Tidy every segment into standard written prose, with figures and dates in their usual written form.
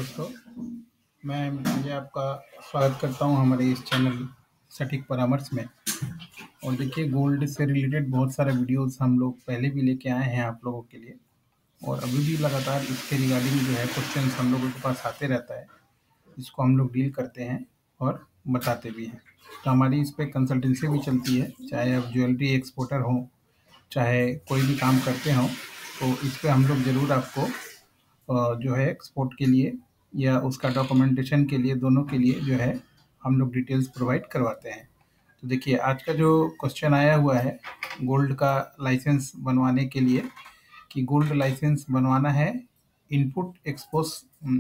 दोस्तों, मैं आपका स्वागत करता हूं हमारे इस चैनल सटीक परामर्श में। और देखिए, गोल्ड से रिलेटेड बहुत सारे वीडियोस हम लोग पहले भी लेके आए हैं आप लोगों के लिए, और अभी भी लगातार इसके रिगार्डिंग जो है क्वेश्चंस हम लोगों के पास आते रहता है, जिसको हम लोग डील करते हैं और बताते भी हैं। तो हमारी इस पर कंसल्टेंसी भी चलती है, चाहे आप ज्वेलरी एक्सपोर्टर हों, चाहे कोई भी काम करते हों, तो इस पर हम लोग ज़रूर आपको जो है एक्सपोर्ट के लिए या उसका डॉक्यूमेंटेशन के लिए, दोनों के लिए जो है हम लोग डिटेल्स प्रोवाइड करवाते हैं। तो देखिए, आज का जो क्वेश्चन आया हुआ है गोल्ड का लाइसेंस बनवाने के लिए, कि गोल्ड लाइसेंस बनवाना है इनपुट एक्सपोर्ट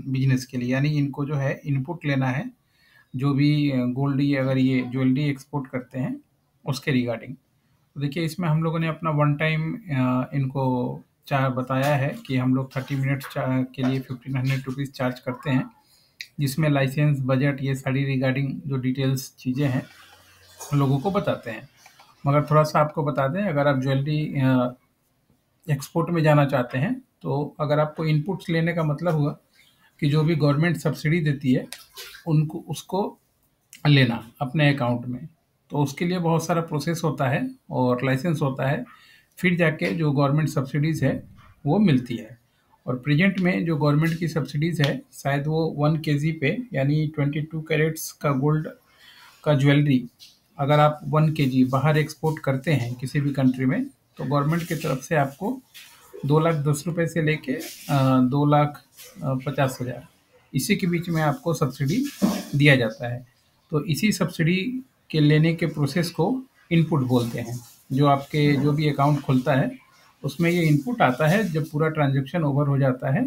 बिजनेस के लिए, यानी इनको जो है इनपुट लेना है, जो भी गोल्ड ये अगर ये ज्वेलरी एक्सपोर्ट करते हैं उसके रिगार्डिंग। तो देखिए, इसमें हम लोगों ने अपना वन टाइम इनको बताया है कि हम लोग 30 मिनट्स के लिए 1500 रुपीज़ चार्ज करते हैं, जिसमें लाइसेंस, बजट, ये सारी रिगार्डिंग जो डिटेल्स चीज़ें हैं लोगों को बताते हैं। मगर थोड़ा सा आपको बता दें, अगर आप ज्वेलरी एक्सपोर्ट में जाना चाहते हैं, तो अगर आपको इनपुट्स लेने का मतलब हुआ कि जो भी गवर्नमेंट सब्सिडी देती है उनको उसको लेना अपने अकाउंट में, तो उसके लिए बहुत सारा प्रोसेस होता है और लाइसेंस होता है, फिर जाके जो गवर्नमेंट सब्सिडीज़ है वो मिलती है। और प्रेजेंट में जो गवर्नमेंट की सब्सिडीज़ है, शायद वो 1 केजी पे, यानी 22 कैरेट्स का गोल्ड का ज्वेलरी अगर आप 1 केजी बाहर एक्सपोर्ट करते हैं किसी भी कंट्री में, तो गवर्नमेंट की तरफ से आपको 2,10,000 से लेके 2,50,000 इसी के बीच में आपको सब्सिडी दिया जाता है। तो इसी सब्सिडी के लेने के प्रोसेस को इनपुट बोलते हैं। जो आपके जो भी अकाउंट खुलता है उसमें ये इनपुट आता है जब पूरा ट्रांजैक्शन ओवर हो जाता है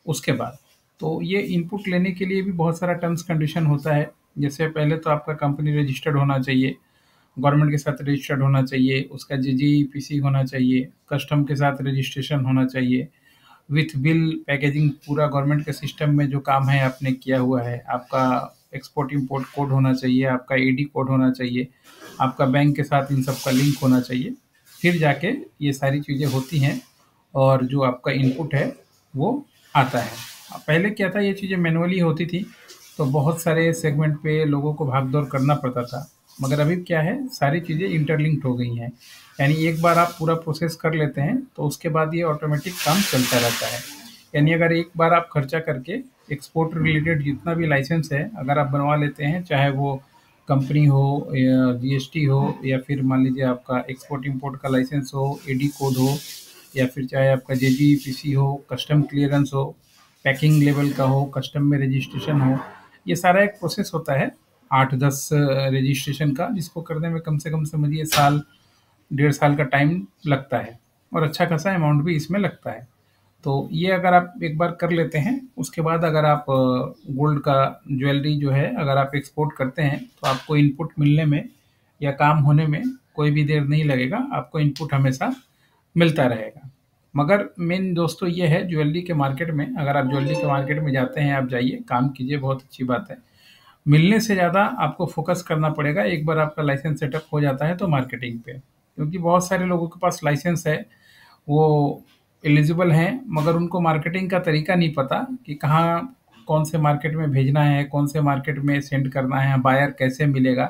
उसके बाद। तो ये इनपुट लेने के लिए भी बहुत सारा टर्म्स कंडीशन होता है। जैसे पहले तो आपका कंपनी रजिस्टर्ड होना चाहिए, गवर्नमेंट के साथ रजिस्टर्ड होना चाहिए, उसका जीजीपीसी होना चाहिए, कस्टम के साथ रजिस्ट्रेशन होना चाहिए, विथ बिल पैकेजिंग, पूरा गवर्नमेंट के सिस्टम में जो काम है आपने किया हुआ है, आपका एक्सपोर्ट इंपोर्ट कोड होना चाहिए, आपका ईडी कोड होना चाहिए, आपका बैंक के साथ इन सब का लिंक होना चाहिए। फिर जाके ये सारी चीज़ें होती हैं और जो आपका इनपुट है वो आता है। पहले क्या था, ये चीज़ें मैनुअली होती थी, तो बहुत सारे सेगमेंट पे लोगों को भाग दौड़ करना पड़ता था। मगर अभी क्या है, सारी चीज़ें इंटरलिंक्ड हो गई हैं, यानी एक बार आप पूरा प्रोसेस कर लेते हैं तो उसके बाद ये ऑटोमेटिक काम चलता रहता है। यानी अगर एक बार आप खर्चा करके एक्सपोर्ट रिलेटेड जितना भी लाइसेंस है अगर आप बनवा लेते हैं, चाहे वो कंपनी हो या जीएसटी हो, या फिर मान लीजिए आपका एक्सपोर्ट इंपोर्ट का लाइसेंस हो, एडी कोड हो, या फिर चाहे आपका जेजीपीसी हो, कस्टम क्लियरेंस हो, पैकिंग लेवल का हो, कस्टम में रजिस्ट्रेशन हो, ये सारा एक प्रोसेस होता है 8-10 रजिस्ट्रेशन का, जिसको करने में कम से कम समझिए साल, 1.5 साल का टाइम लगता है, और अच्छा खासा अमाउंट भी इसमें लगता है। तो ये अगर आप एक बार कर लेते हैं, उसके बाद अगर आप गोल्ड का ज्वेलरी जो है अगर आप एक्सपोर्ट करते हैं, तो आपको इनपुट मिलने में या काम होने में कोई भी देर नहीं लगेगा, आपको इनपुट हमेशा मिलता रहेगा। मगर मेन दोस्तों ये है, ज्वेलरी के मार्केट में, अगर आप ज्वेलरी के मार्केट में जाते हैं, आप जाइए, काम कीजिए, बहुत अच्छी बात है। मिलने से ज़्यादा आपको फोकस करना पड़ेगा, एक बार आपका लाइसेंस सेटअप हो जाता है तो मार्केटिंग पे, क्योंकि बहुत सारे लोगों के पास लाइसेंस है, वो एलिजिबल हैं, मगर उनको मार्केटिंग का तरीका नहीं पता कि कहाँ कौन से मार्केट में भेजना है, कौन से मार्केट में सेंड करना है, बायर कैसे मिलेगा।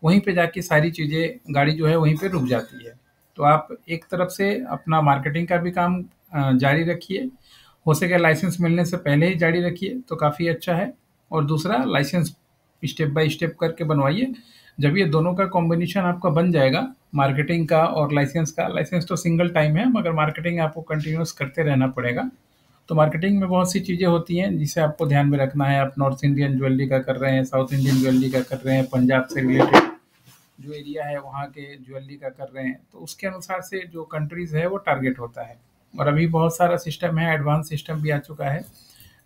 वहीं पे जाके सारी चीज़ें, गाड़ी जो है वहीं पे रुक जाती है। तो आप एक तरफ से अपना मार्केटिंग का भी काम जारी रखिए, हो सके लाइसेंस मिलने से पहले ही जारी रखिए तो काफ़ी अच्छा है। और दूसरा, लाइसेंस स्टेप बाय स्टेप करके बनवाइए। जब ये दोनों का कॉम्बिनेशन आपका बन जाएगा, मार्केटिंग का और लाइसेंस का, लाइसेंस तो सिंगल टाइम है, मगर मार्केटिंग आपको कंटिन्यूस करते रहना पड़ेगा। तो मार्केटिंग में बहुत सी चीज़ें होती हैं जिसे आपको ध्यान में रखना है। आप नॉर्थ इंडियन ज्वेलरी का कर रहे हैं, साउथ इंडियन ज्वेलरी का कर रहे हैं, पंजाब से रिलेटेड जो एरिया है वहाँ के ज्वेलरी का कर रहे हैं, तो उसके अनुसार से जो कंट्रीज़ है वो टारगेट होता है। और अभी बहुत सारा सिस्टम है, एडवांस सिस्टम भी आ चुका है,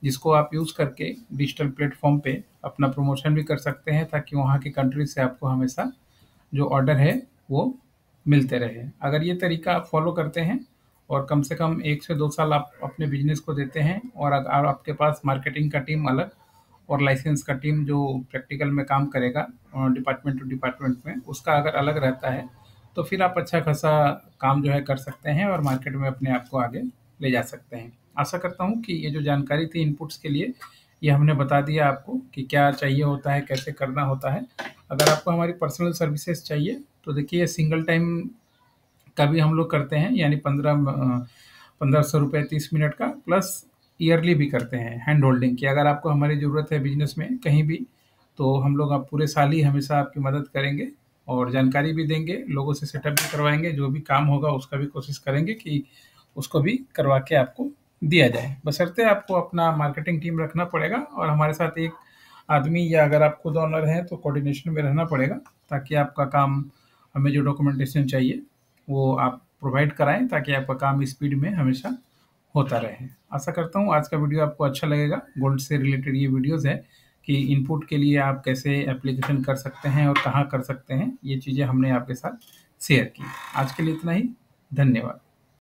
जिसको आप यूज़ करके डिजिटल प्लेटफॉर्म पे अपना प्रमोशन भी कर सकते हैं, ताकि वहाँ की कंट्री से आपको हमेशा जो ऑर्डर है वो मिलते रहे। अगर ये तरीका आप फॉलो करते हैं और कम से कम 1 से 2 साल आप अपने बिजनेस को देते हैं, और अगर आपके पास मार्केटिंग का टीम अलग और लाइसेंस का टीम जो प्रैक्टिकल में काम करेगा डिपार्टमेंट टू डिपार्टमेंट में, उसका अगर अलग रहता है, तो फिर आप अच्छा खासा काम जो है कर सकते हैं और मार्केट में अपने आप को आगे ले जा सकते हैं। आशा करता हूँ कि ये जो जानकारी थी इनपुट्स के लिए, ये हमने बता दिया आपको कि क्या चाहिए होता है, कैसे करना होता है। अगर आपको हमारी पर्सनल सर्विसेज चाहिए तो देखिए सिंगल टाइम का भी हम लोग करते हैं, यानी 1500 रुपये 30 मिनट का, प्लस ईयरली भी करते हैं हैंड होल्डिंग की। अगर आपको हमारी ज़रूरत है बिजनेस में कहीं भी, तो हम लोग आप पूरे साल ही हमेशा आपकी मदद करेंगे और जानकारी भी देंगे, लोगों से सेटअप भी करवाएंगे, जो भी काम होगा उसका भी कोशिश करेंगे कि उसको भी करवा के आपको दिया जाए। बशर्ते आपको अपना मार्केटिंग टीम रखना पड़ेगा और हमारे साथ एक आदमी, या अगर आप खुद ऑनर हैं तो कोऑर्डिनेशन में रहना पड़ेगा, ताकि आपका काम, हमें जो डॉक्यूमेंटेशन चाहिए वो आप प्रोवाइड कराएं, ताकि आपका काम स्पीड में हमेशा होता रहे। आशा करता हूँ आज का वीडियो आपको अच्छा लगेगा। गोल्ड से रिलेटेड ये वीडियोज़ है कि इनपुट के लिए आप कैसे एप्लीकेशन कर सकते हैं और कहाँ कर सकते हैं, ये चीज़ें हमने आपके साथ शेयर की। आज के लिए इतना ही, धन्यवाद।